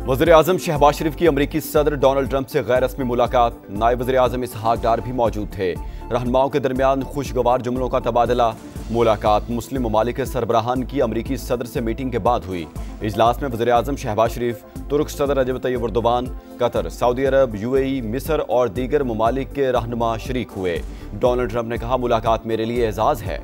वज़ीर-ए-आज़म शहबाज शरीफ की अमरीकी सदर डोनाल्ड ट्रंप से गैर रस्मी मुलाकात। नायब वज़ीर-ए-आज़म इसहाक डार भी मौजूद थे। रहनुमाओं के दरमियान खुशगवार जुमलों का तबादला। मुलाकात मुस्लिम ममालिक के सरबराहान की अमरीकी सदर से मीटिंग के बाद हुई। इजलास में वज़ीर-ए-आज़म शहबाज शरीफ, तुर्क सदर रजब तैयब एर्दोगान, कतर, सऊदी अरब, UAE, मिस्र और दीगर ममालिक के रहनुमा शरीक हुए। डोनाल्ड ट्रंप ने कहा, मुलाकात मेरे लिए एजाज़ है।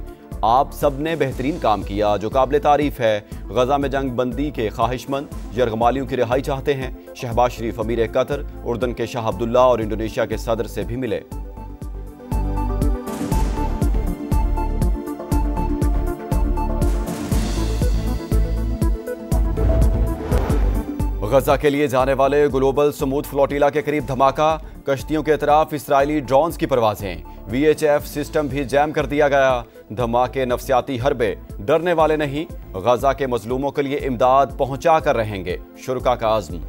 आप सब ने बेहतरीन काम किया जो काबिल तारीफ है। गजा में जंग बंदी के ख्वाहिशमंद यरगमालियों की रिहाई चाहते हैं। शहबाज शरीफ अमीर कतर, उर्दन के शाह अब्दुल्ला और इंडोनेशिया के सदर से भी मिले। गजा के लिए जाने वाले ग्लोबल स्मूथ फ्लोटिला के करीब धमाका। कश्तियों के तरफ इसराइली ड्रोन्स की परवाजें। VHF सिस्टम भी जैम कर दिया गया। धमाके नफसियाती हरबे, डरने वाले नहीं। गजा के मजलूमों के लिए इमदाद पहुंचा कर रहेंगे, शुरका का आज़म।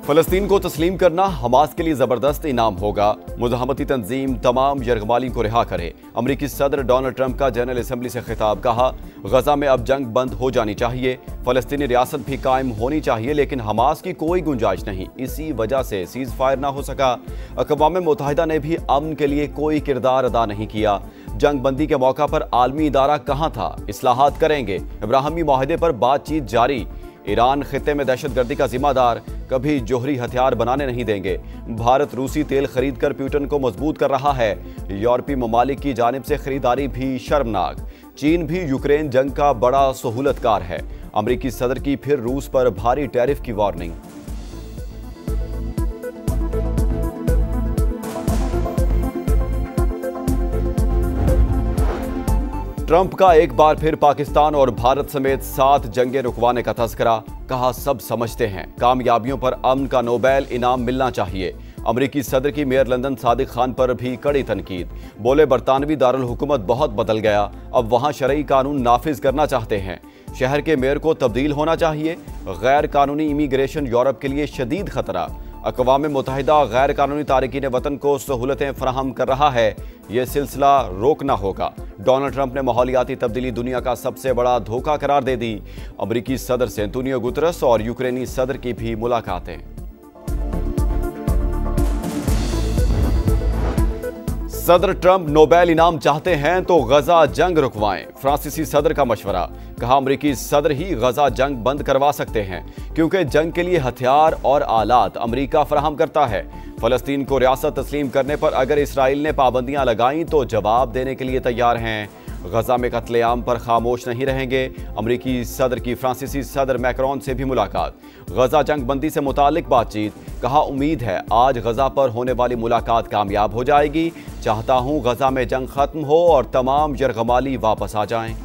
फलस्तीन को तस्लीम करना हमास के लिए जबरदस्त इनाम होगा। मुज़ाहमती तंजीम तमाम यरगमाली को रिहा करे। अमरीकी सदर डोनाल्ड ट्रंप का जनरल असम्बली से खिताब। कहा, गजा में अब जंग बंद हो जानी चाहिए। फलस्तीनी रियासत भी कायम होनी चाहिए, लेकिन हमास की कोई गुंजाइश नहीं। इसी वजह से सीज फायर ना हो सका। अक़वाम मुत्तहिदा ने भी अमन के लिए कोई किरदार अदा नहीं किया। जंग बंदी के मौका पर आलमी इदारा कहाँ था? इस्लाहात करेंगे। इब्राहिमी मुआहदे पर बातचीत जारी। ईरान खित्ते में दहशतगर्दी का जिम्मेदार, कभी जोहरी हथियार बनाने नहीं देंगे। भारत रूसी तेल खरीद कर पुतिन को मजबूत कर रहा है। यूरोपीय ममालिक की जानिब से खरीदारी भी शर्मनाक। चीन भी यूक्रेन जंग का बड़ा सहूलतकार है। अमरीकी सदर की फिर रूस पर भारी टैरिफ की वार्निंग। ट्रंप का एक बार फिर पाकिस्तान और भारत समेत 7 जंगें रुकवाने का तज़किरा। कहा, सब समझते हैं कामयाबियों पर अमन का नोबेल इनाम मिलना चाहिए। अमरीकी सदर की मेयर लंदन सादिक खान पर भी कड़ी तनकीद। बोले, बरतानवी दारुल हुकूमत बहुत बदल गया, अब वहाँ शरई कानून नाफिज करना चाहते हैं। शहर के मेयर को तब्दील होना चाहिए। गैर कानूनी इमिग्रेशन यूरोप के लिए शदीद खतरा। अक़वाम मुत्तहिदा गैर कानूनी तारिकीन वतन को सहूलतें फराहम कर रहा है। यह सिलसिला रोकना होगा। डोनाल्ड ट्रंप ने माहौलियाती तब्दीली दुनिया का सबसे बड़ा धोखा करार दे दी। अमरीकी सदर से एंटोनियो गुतरस और यूक्रेनी सदर की भी मुलाकातें। सदर ट्रंप नोबेल इनाम चाहते हैं तो गजा जंग रुकवाएं। फ्रांसीसी सदर का मशवरा। कहा, अमरीकी सदर ही गजा जंग बंद करवा सकते हैं, क्योंकि जंग के लिए हथियार और आलात अमरीका फराहम करता है। फलस्तीन को रियासत तस्लीम करने पर अगर इसराइल ने पाबंदियां लगाईं तो जवाब देने के लिए तैयार हैं। गजा में कत्लेआम पर खामोश नहीं रहेंगे। अमरीकी सदर की फ्रांसीसी सदर मैक्रोन से भी मुलाकात। गजा जंग बंदी से मुतालिक बातचीत। कहा, उम्मीद है आज गजा पर होने वाली मुलाकात कामयाब हो जाएगी। चाहता हूं गजा में जंग खत्म हो और तमाम यरगमाली वापस आ जाएं।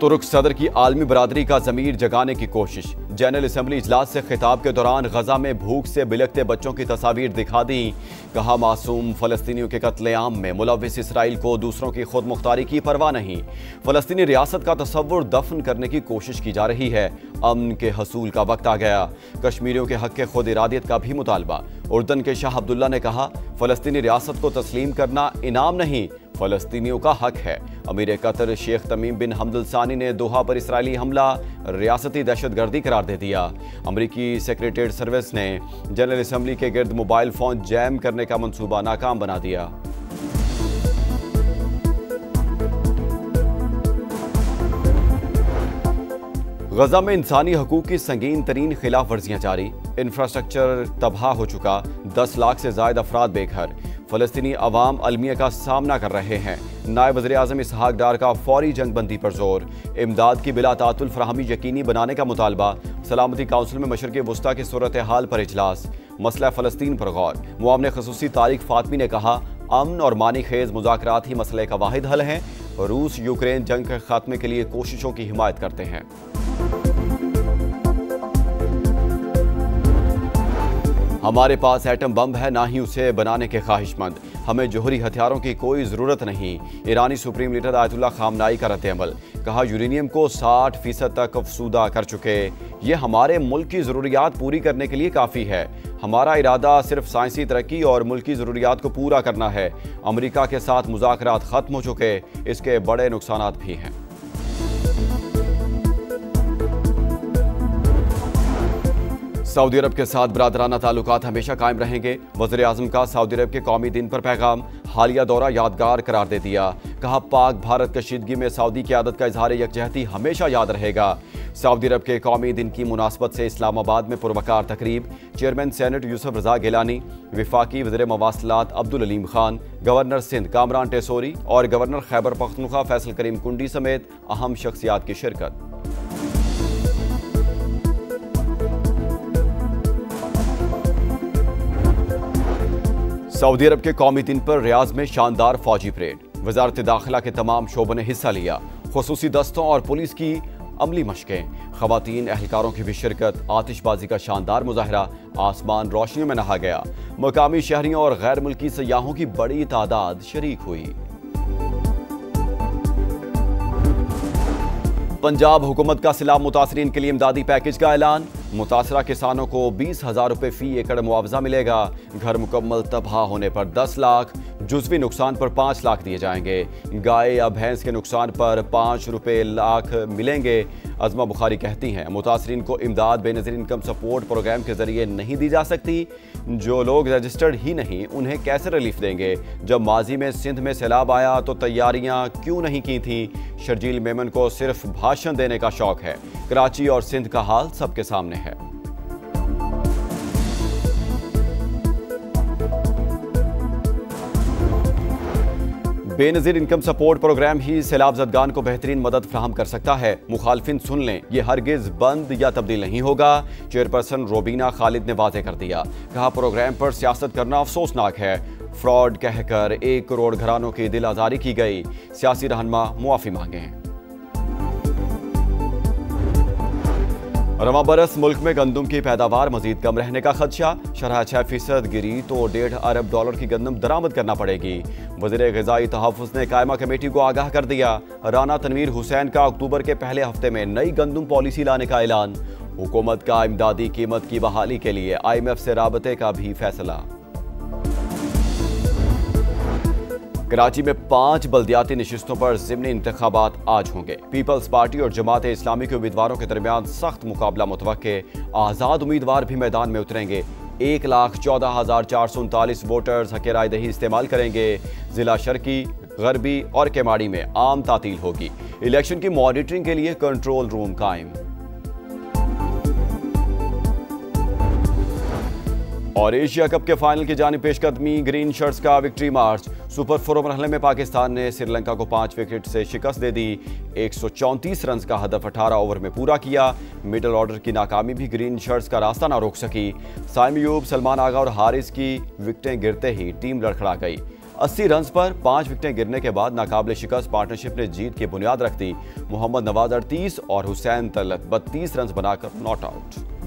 तुर्क सदर की आलमी बरादरी का ज़मीर जगाने की कोशिश। जनरल असम्बली इजलास से खिताब के दौरान गजा में भूख से बिलखते बच्चों की तस्वीर दिखा दी। कहा, मासूम फलस्तीनियों के कत्लेआम में मुलव्विस इसराइल को दूसरों की खुद मुख्तारी की परवाह नहीं। फलस्तीनी रियासत का तस्वुर दफन करने की कोशिश की जा रही है। अमन के हसूल का वक्त आ गया। कश्मीरियों के हक के खुद इरादियत का भी मुतालबा। उर्दन के शाह अब्दुल्ला ने कहा, फलस्तीनी रियासत को तस्लीम करना इनाम नहीं, फलस्तीनियों का हक है। अमीर कतर शेख तमीम बिन हमद सानी ने दोहा पर इसराइली हमला रियासती दहशतगर्दी करार दे दिया। अमरीकी सेक्रेटरीट सर्विस ने जनरल असम्बली के गिर्द मोबाइल फोन जैम करने का मंसूबा नाकाम बना दिया। गजा में इंसानी हकूक की संगीन तरीन खिलाफ वर्जियां जारी। इंफ्रास्ट्रक्चर तबाह हो चुका। 10 लाख से ज्यादा अफराद बेघर। फलस्तीनी अवाम अलमिया का सामना कर रहे हैं। नायब वज़ीर-ए-आज़म इसहाक डार का फौरी जंग बंदी पर जोर। इमदाद की बिला तातुल फराहमी यकीनी बनाने का मुतालबा। सलामती काउंसिल में मशरिक़ वुस्ता की सूरत हाल पर इजलास। मसला फ़लस्तीन पर गौर। मुआविन ख़ुसूसी तारिक फ़ातमी ने कहा, अमन और मानी खेज मुज़ाकरात ही मसले का वाहिद हल हैं। रूस यूक्रेन जंग के खात्मे के लिए कोशिशों की हिमायत करते हैं। हमारे पास एटम बम है, ना ही उसे बनाने के ख्वाहिशमंद। हमें जोहरी हथियारों की कोई ज़रूरत नहीं। ईरानी सुप्रीम लीडर आयतुल्लाह खामनाई का रद्द-ए-अमल। कहा, यूरेनियम को 60% तक अफसूदा कर चुके। ये हमारे मुल्क की ज़रूरियात पूरी करने के लिए काफ़ी है। हमारा इरादा सिर्फ साइंसी तरक्की और मुल्की ज़रूरियात को पूरा करना है। अमेरिका के साथ मुज़ाकरात ख़त्म हो चुके, इसके बड़े नुकसानात भी हैं। सऊदी अरब के साथ बरादराना ताल्लुकात हमेशा कायम रहेंगे। वज़ीर आज़म का सऊदी अरब के कौमी दिन पर पैगाम, हालिया दौरा यादगार करार दे दिया। कहा, पाक भारत कशीदगी में सऊदी क़यादत का इजहार यकजहती हमेशा याद रहेगा। सऊदी अरब के कौमी दिन की मुनासबत से इस्लामाबाद में पुरवकार तकरीब। चेयरमैन सेनेट यूसुफ रज़ा गिलानी, वफाकी वज़ीर मवासिलात अब्दुल अलीम खान, गवर्नर सिंध कामरान टेसोरी और गवर्नर खैबर पख्तूनख्वा फैसल करीम कुंडी समेत अहम शख्सियात की शिरकत। सऊदी अरब के कौमी दिन पर रियाज में शानदार फौजी परेड। वजारत दाखिला के तमाम शोबों ने हिस्सा लिया। खुसूसी दस्तों और पुलिस की अमली मशकें, खवातीन एहलकारों की भी शिरकत। आतिशबाजी का शानदार मुजाहरा, आसमान रोशनियों में नहा गया। मकामी शहरियों और गैर मुल्की सयाहों की बड़ी तादाद शरीक हुई। पंजाब हुकूमत का सैलाब मुतासरीन के लिए इमदादी पैकेज का ऐलान। मुतासरा किसानों को 20,000 रुपये फी एकड़ मुआवजा मिलेगा। घर मुकम्मल तबाह होने पर 10 लाख, जुज़वी नुकसान पर 5 लाख दिए जाएंगे। गाय या भैंस के नुकसान पर 5 रुपये लाख मिलेंगे। अज़मा बुखारी कहती हैं, मुतासरीन को इमदाद बेनज़ीर इनकम सपोर्ट प्रोग्राम के जरिए नहीं दी जा सकती। जो लोग रजिस्टर्ड ही नहीं, उन्हें कैसे रिलीफ देंगे? जब माजी में सिंध में सैलाब आया तो तैयारियां क्यों नहीं की थी? शर्जील मेमन को सिर्फ भाषण देने का शौक है। कराची और सिंध का हाल सबके सामने है। बेनज़ीर इनकम सपोर्ट प्रोग्राम ही सैलाब ज़दगान को बेहतरीन मदद फराहम कर सकता है। मुखालफिन सुन लें, ये हरगिज़ बंद या तब्दील नहीं होगा। चेयरपर्सन रोबीना खालिद ने वाज़ेह कर दिया। कहा, प्रोग्राम पर सियासत करना अफसोसनाक है। फ्रॉड कहकर 1 करोड़ घरानों की दिल आज़ारी की गई। सियासी रहनुमा मुआफ़ी मांगे। रवां बरस मुल्क में गंदम की पैदावार मजीद कम रहने का खदशा। शरह 6% गिरी तो $1.5 अरब की गंदम दरामद करना पड़ेगी। वज़ीर ग़िज़ाई तहफ़्फ़ुज़ ने कायमा कमेटी को आगाह कर दिया। राना तनवीर हुसैन का अक्टूबर के पहले हफ्ते में नई गंदम पॉलिसी लाने का ऐलान। हुकूमत का इमदादी कीमत की बहाली के लिए IMF से राबते का भी फैसला। कराची में 5 बल्दियाती नशिस्तों पर ज़िमनी इंतखाबात आज होंगे। पीपल्स पार्टी और जमात इस्लामी के उम्मीदवारों के दरमियान सख्त मुकाबला मुतवक्के। आज़ाद उम्मीदवार भी मैदान में उतरेंगे। 1,14,439 वोटर्स हक़ राय दही इस्तेमाल करेंगे। जिला शर्की, गरबी और केमाड़ी में आम तातील होगी। इलेक्शन की मॉनिटरिंग के लिए कंट्रोल रूम कायम। और एशिया कप के फाइनल की जानिब पेशकदमी, ग्रीन शर्ट्स का विक्ट्री मार्च। सुपर 4 मरहले में पाकिस्तान ने श्रीलंका को 5 विकेट से शिकस्त दे दी। 134 रन का हदफ 18 ओवर में पूरा किया। मिडल ऑर्डर की नाकामी भी ग्रीन शर्ट्स का रास्ता ना रोक सकी। साइम अयूब, सलमान आगा और हारिस की विकेटें गिरते ही टीम लड़खड़ा गई। 80 रन पर 5 विकेटें गिरने के बाद नाकाबिले शिकस्त पार्टनरशिप ने जीत की बुनियाद रख दी। मोहम्मद नवाज 38 और हुसैन तलत 32 रन बनाकर नॉट आउट।